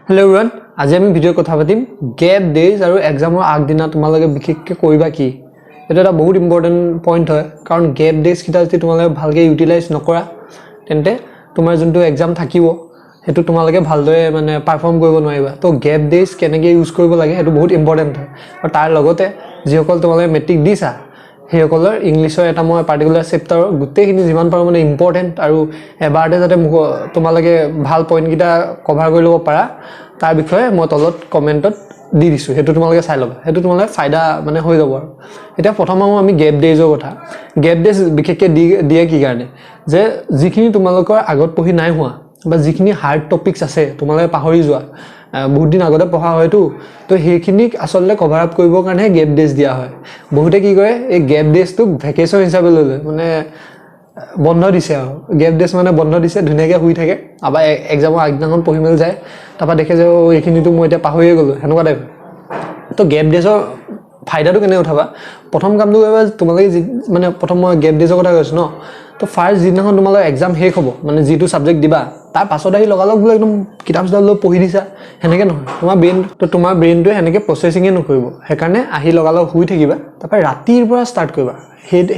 hello everyone आज আমি video কথা পাতিম গেপ ডেজ আৰু এক্সামৰ আগদিনা তোমালোকে বিশেষকৈ কৰিবা কি এটা এটা বহুত ইম্পৰ্টেন্ট পইণ্ট হয় কাৰণ গেপ ডেজ কিটা যদি তোমালোকে ভালকৈ ইউটিলাইজ নকৰা তেন্তে তোমাৰ যোনটো এক্সাম থাকিব হেতু তোমালোকে ভালদৰে মানে পাৰফৰ্ম কৰিব নোৱাৰিবা তো গেপ ডেজ কেনেকৈ ইউজ কৰিব লাগে হেতু বহুত ইম্পৰ্টেন্ট হয় আৰু তাৰ লগতে যিসকল তোমালোকে মেট্ৰিক দিছা হেসকলৰ ইংলিছৰ এটা মই পাৰ্টিকুলাৰ চেপ্টাৰ গুটেইখিনি যিমান পাৰো মানে ইম্পৰ্টেন্ট আৰু এবাৰতে যাতে তোমালোকে ভাল পইণ্ট কিটা কভাৰ কৰি ল'ব পাৰা তাৰ বিষয়ে মই তলত কমেন্টত দি দিছো হেতু তোমালোকে চাই ল'বা হেতু তোমালোকে ফায়দা মানে হৈ যাব আৰু এটা প্ৰথম আমি গেপ ডেজৰ কথা গেপ ডেজ বিশেষকৈ দিয়ে কি কাৰণে যে যিখিনি তোমালোকৰ আগত পঢ়ি নাই হোৱা বা যিখিনি হাৰ্ড টপিকস আছে তোমালোকে পাহৰি যোৱা বহুত দিন আগতে পঢ়া হয়তো তো হেখিনিক আসলে কভাৰ আপ কৰিবৰ কাৰণে গেপ ডেজ দিয়া হয় বহুতে কি কৰে এই গেপ ডেজটো ভেকেশন হিচাপে ললে মানে বন্ধ দিছে আৰু গেপ ডেজ মানে বন্ধ দিছে ধুনীয়াকৈ শুই থাকে আবা এক্সামৰ আগদিনাখন পঢ়ি মেল যায় তাপা দেখে যে এইখিনিটো মই এতিয়া পাহৰিয়ে গলো হেনেকুৱা টাইপ তো গেপ ডেজৰ ফায়দাটো কেনে উঠাবা প্ৰথম কামটো কৰিবা তোমালোকে মানে প্ৰথম মই গেপ ডেজৰ কথা কৈছো ন তো ফাৰ্স্ট দিনাখন তোমালোকৰ এক্সাম শেষ হ'ব মানে যেটো সাবজেক্ট দিবা তাৰ পাছত আহি লগালগ বুলে একদম কিতাপডাল লৈ পঢ়ি দিছা হেনেকে নহয় তোমাৰ ব্ৰেইনটো হেনেকে প্ৰসেসিংয়ে নকৰিব হেকাৰণে আহি লগালগ শুই থাকিবা তাপা ৰাতিৰ পৰা ষ্টাৰ্ট কৰিবা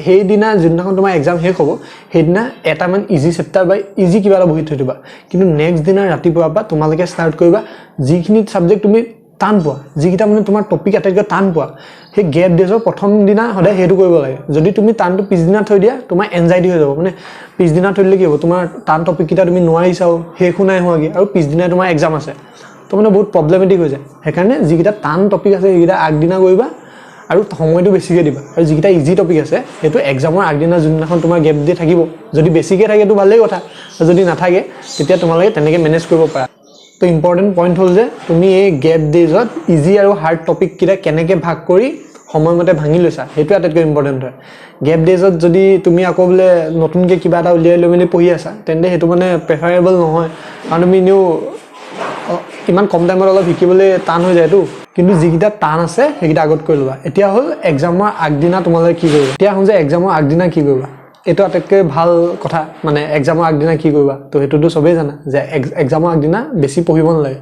সেই দিনা যোনখন তোমাৰ এক্সাম শেষ হ'ব সেইদিনা এটা মান ইজি চেপ্টাৰ বা ইজি কিবা এটা বহি থৈ দিবা কিন্তু নেক্সট দিনা ৰাতিপুৱাৰ পৰা তোমালোকে ষ্টাৰ্ট কৰিবা যিখিনি সাবজেক্ট তুমি টান পোৱা যিকিটা মানে তোমাৰ টপিক আটাইতকৈ টান পোৱা সেই গেপ ডেজৰ প্ৰথম দিনা হদায় হেতু কৰিব লাগে যদি তুমি টানটো পিছদিনা থৈ দিয়া তোমাৰ এনজাইটি হৈ যাব মানে পিছদিনা থৈ দিলে কি হ'ব তোমাৰ টান টপিক কিটা তুমি নোৱাৰিছাও হেকু নাই হোৱাগে আৰু পিছদিনা তোমাৰ এক্সাম আছে তো মানে বহুত প্ৰবলেমেটিক হৈ যায় হেকাৰণে যিকিটা টান টপিক আছে সেইকিটা আগদিনা কৰিবা আৰু সময়টো বেছিকৈ দিবা আৰু যিকিটা ইজি টপিক আছে হেতু এক্সামৰ আগদিনা যোনদিনাখন তোমাৰ গেপ ডে থাকিব যদি বেছিকৈ থাকে তো ভালেই কথা যদি নাথাকে তেতিয়া তোমালোকে তেনেকৈ মেনেজ কৰিব পাৰা তো ইম্পৰ্টেন্ট পইণ্ট হল যে তুমি এই গেপ ডেজত ইজি আৰু হাৰ্ড টপিক কিটা কেনেকৈ ভাগ কৰি সময়মতে ভাঙি লৈছা হেতু আটাইতকৈ ইম্পৰ্টেন্ট হয় গেপ ডেজত যদি তুমি আকৌ বলে নতুনকৈ কিবা এটা উলিয়াই লৈ মেলি পঢ়ি আছা তেন্তে হেতু মানে প্ৰেফাৰেবল নহয় কাৰণ তুমি নিউ ইমান কম টাইমত অলপ শিকিবলৈ টান হৈ যায়তো কিন্তু যিকিটা টান আছে হেকিটা আগত কৰি লবা এতিয়া হল এক্সামৰ আগদিনা তোমালোকে কি কৰিবা এতিয়া হল যে এক্সামৰ আগদিনা কি কৰিবা এটো আটাইতকৈ ভাল কথা মানে এক্সামৰ আগদিনা কি কৰিবা তো হেতুটো সবেই জানা যে এক্সামৰ আগদিনা বেছি পঢ়িব নালাগে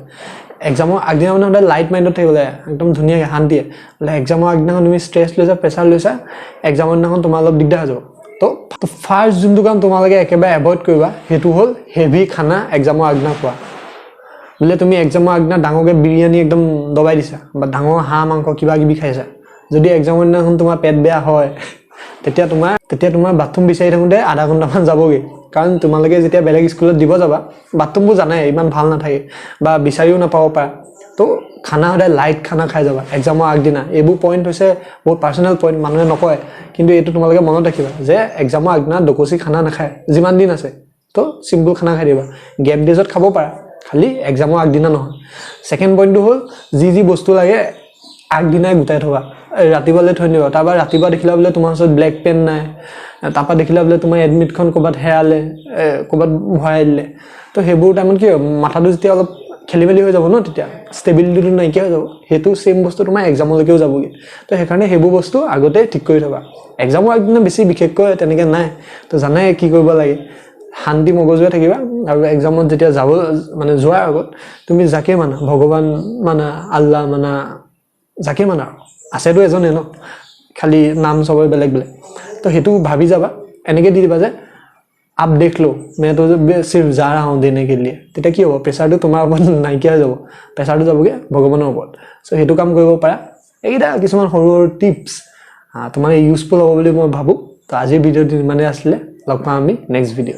এক্সামৰ আগদিনা মানে লাইট মাইন্ডত থাকিব লাগে একদম ধুনীয়াকৈ শান্তিয়ে মানে এক্সামৰ আগদিনা তুমি স্ট্ৰেছ লৈছা প্ৰেছাৰ লৈছা এক্সামৰ দিনাখন তোমাৰ অলপ দিগদাৰ হৈ যাব তো ফাৰ্স্ট যোনটো কাম তোমালোকে একেবাৰে এভয়েড কৰিবা হেতু হল হেভি খানা এক্সামৰ আগদিনা খোৱা বলে তুমি এক্সামৰ আগদিনা ডাঙৰকৈ বিৰিয়ানী একদম দবাই দিছা বা ডাঙৰ হাঁহ মাংস কিবা কিবি খাইছা যদি এক্সামৰ দিনাখন তোমাৰ পেট বেয়া হয় তেতিয়া তোমাৰ বাথৰুম বিচাৰি থাকোঁতে আধা ঘণ্টামান যাবগে কাৰণ তোমালোকে যেতিয়া বেলেগ স্কুলত দিব যাবা বাথৰুমবোৰ জানাই ইমান ভাল নাথাকে বা বিচাৰিও নাপাব পাৰা তো খানা হদায় লাইট খানা খাই যাবা এক্সামৰ আগদিনা এইবোৰ পইণ্ট হৈছে বহুত পাৰ্সোনেল পইণ্ট মানুহে নকয় কিন্তু এইটো তোমালোকে মনত ৰাখিবা যে এক্সামৰ আগদিনা দকচি খানা নাখায় যিমান দিন আছে তো সিম্পল খানা খাই দিবা গেপ ডেজত খাব পাৰা খালি এক্সামৰ আগদিনা নহয় সেকেন্ড পইণ্টটো হল যি বস্তু লাগে আগদিনাই গুটাই থবা ৰাতিপুৱালে থৈ নিবা তাৰপা ৰাতিপুৱা দেখিলা বলে তোমাৰ ওচৰত ব্লেক পেন নাই তাৰপা দেখিলা বলে তোমাৰ এডমিটখন ক'বাত হেৰালে ক'বাত ভৰাই দিলে তো হেবোৰ টাইমত কি মাথাটো যেতিয়া অলপ খেলিমেলি হৈ যাব ন তেতিয়া ষ্টেবিলিটিটো নাইকিয়া হৈ যাব হেতু সেম বস্তু তোমাৰ এক্সামলৈকেও যাবগে তো হেকাৰণে হেবোৰ বস্তু আগতে ঠিক কৰি থবা এক্সামৰ আগদিনা বেছি বিশেষকৈ তেনেকৈ নাই তো জানাই কি কৰিব লাগে শান্তি মগজুৱে থাকিবা আৰু এক্সামত যেতিয়া যাব মানে যোৱাৰ আগত তুমি যাকে মানা ভগৱান মানা আল্লাহ মানা যাকে মানা আছেতো এজনে ন খালি নাম সবৰে বেলেগ বেলেগ তো হেতু ভাবি যাবা এনেকৈ দি দিবা যে आप देख लो मैं तो सिर्फ जा रहा हूँ देने के लिए তেতিয়া কি হ'ব প্ৰেছাৰটো তোমাৰ ওপৰত নাইকিয়া হৈ যাব প্ৰেছাৰটো যাবগে ভগৱানৰ ওপৰত সো হেতু কাম কৰিব পাৰা এইটা কিছুমান সৰু টিপস তোমাৰ ইউজফুল হ'ব বুলি মই ভাবো তো আজিৰ ভিডিঅ'টো মানে আছিলে লগ পাম আমি নেক্সট ভিডিঅ